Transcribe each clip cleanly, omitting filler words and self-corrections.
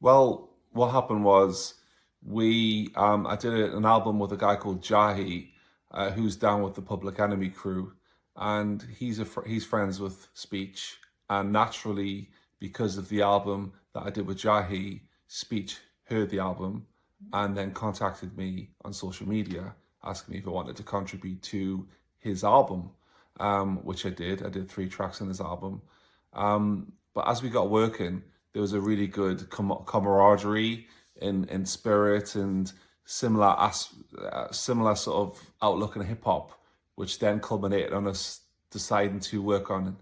Well, what happened was I did an album with a guy called Jahi, who's down with the Public Enemy crew, and he's friends with Speech, and naturally, because of the album that I did with Jahi, Speech heard the album and then contacted me on social media asking me if I wanted to contribute to his album, which I did. I did 3 tracks in his album. But as we got working, there was a really good camaraderie in spirit and similar sort of outlook in hip hop, which then culminated on us deciding to work on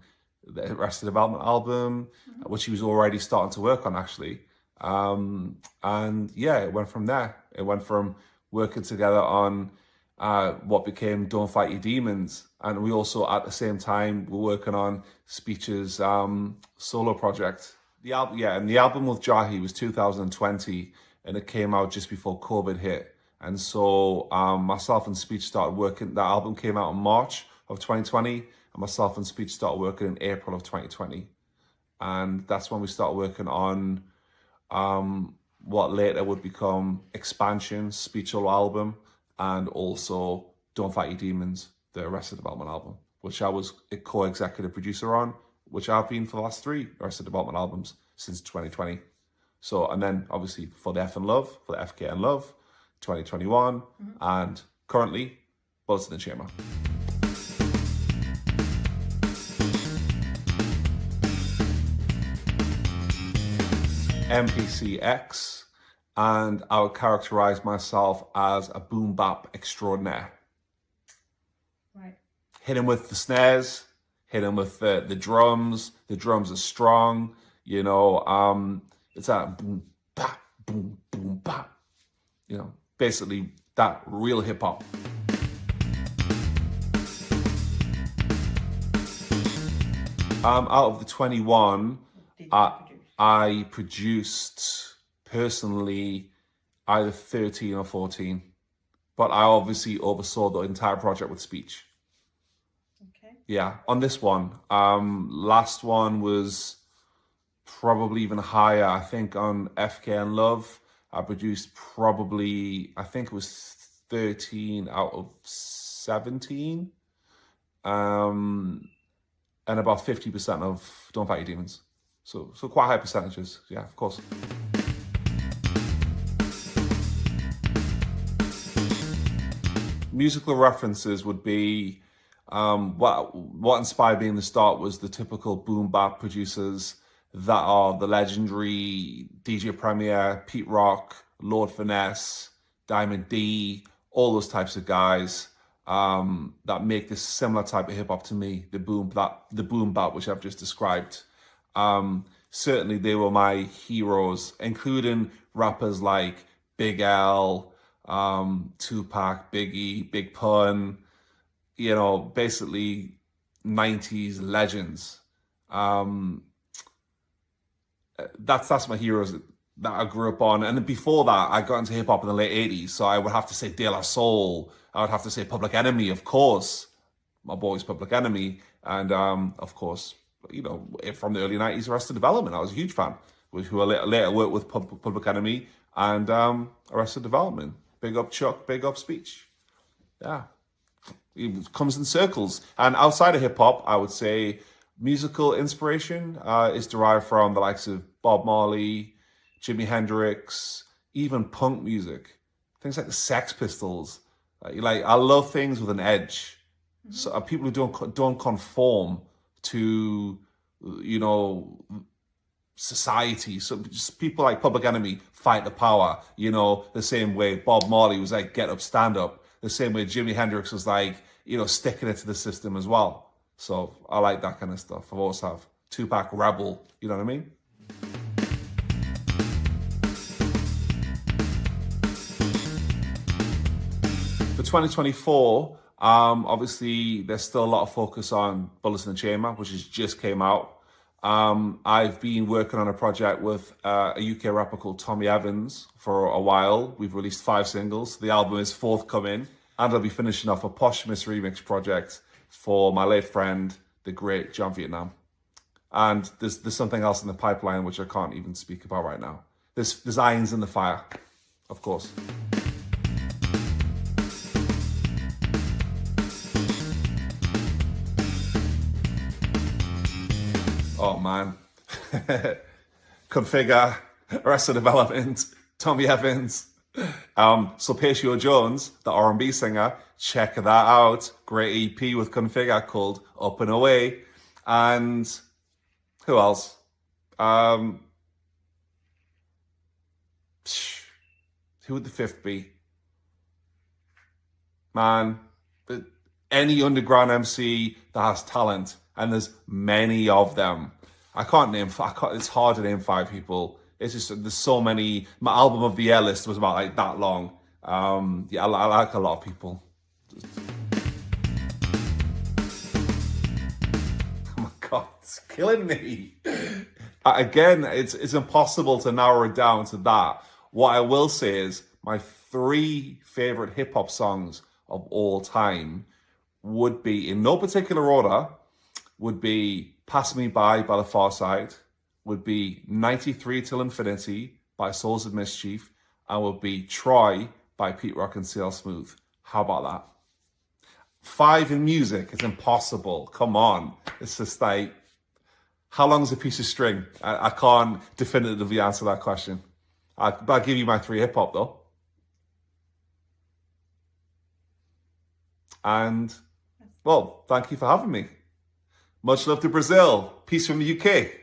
the Arrested Development album, which he was already starting to work on actually. And yeah, it went from there. It went from working together on what became Don't Fight Your Demons. And we also, at the same time, were working on Speech's solo project. The album with Jahi was 2020, and it came out just before COVID hit. And so myself and Speech started working. That album came out in March of 2020, and myself and Speech started working in April of 2020. And that's when we started working on what later would become Expansion, Speech solo album, and also Don't Fight Your Demons, the Arrested Development album, which I was a co-executive producer on, which I've been for the last 3 Arrested Development albums since 2020. So, and then obviously for the F and Love, for the FK and Love, 2021, and currently, Bullets in the Chamber. MPCX, and I would characterize myself as a boom bap extraordinaire. Right. Hit him with the snares, hit him with the drums. The drums are strong, you know. It's that boom bap, boom boom bap. You know, basically that real hip hop. Out of the 21, I produced personally either 13 or 14, but I obviously oversaw the entire project with Speech. Okay. Yeah, on this one, last one was probably even higher. I think on FK and Love, I produced probably, I think it was 13 out of 17, and about 50% of Don't Fight Your Demons. So quite high percentages, yeah, of course. Musical references would be, what inspired me in the start was the typical boom bap producers that are the legendary DJ Premier, Pete Rock, Lord Finesse, Diamond D, all those types of guys that make this similar type of hip hop to me, the boom bap, which I've just described. Certainly they were my heroes, including rappers like Big L, Tupac, Biggie, Big Pun, you know, basically 90s legends. That's my heroes that I grew up on. And then before that, I got into hip hop in the late 80s. So I would have to say De La Soul. I would have to say Public Enemy, of course. My boy's Public Enemy. And of course, you know, from the early 90s, Arrested Development. I was a huge fan, who I later worked with Public Enemy and Arrested Development. Big up Chuck, big up Speech. Yeah, it comes in circles. And outside of hip hop, I would say musical inspiration is derived from the likes of Bob Marley, Jimi Hendrix, even punk music. Things like the Sex Pistols. Like I love things with an edge. So people who don't conform to, you know, society. So just people like Public Enemy fight the power, you know, the same way Bob Marley was like, get up, stand up. The same way Jimi Hendrix was like, you know, sticking it to the system as well. So I like that kind of stuff. I've always have Tupac Rebel, you know what I mean? For 2024, obviously there's still a lot of focus on Bullets in the Chamber, which has just came out. I've been working on a project with a UK rapper called Tommy Evans for a while. We've released 5 singles. The album is forthcoming, and I'll be finishing off a posthumous remix project for my late friend, the great John Vietnam. And there's something else in the pipeline which I can't even speak about right now. there's irons in the fire, of course. Oh man. Configa, Arrested Development, Tommy Evans, Sulpicio Jones, the R&B singer. Check that out. Great EP with Configa called Up and Away. And who else? Who would the fifth be? Man, any underground MC that has talent, and there's many of them. It's hard to name 5 people. It's just, there's so many. My album of the year list was about like that long. Yeah, I like a lot of people. Oh my God, it's killing me. Again, it's impossible to narrow it down to that. What I will say is my 3 favorite hip hop songs of all time would be, in no particular order, would be Pass Me By the Far Side, would be 93 Till Infinity by Souls of Mischief, and would be Troy by Pete Rock and CL Smooth. How about that? 5 in music is impossible. Come on. It's just like, how long is a piece of string? I can't definitively answer that question. I'll give you my 3 hip hop though. And, well, thank you for having me. Much love to Brazil. Peace from the UK.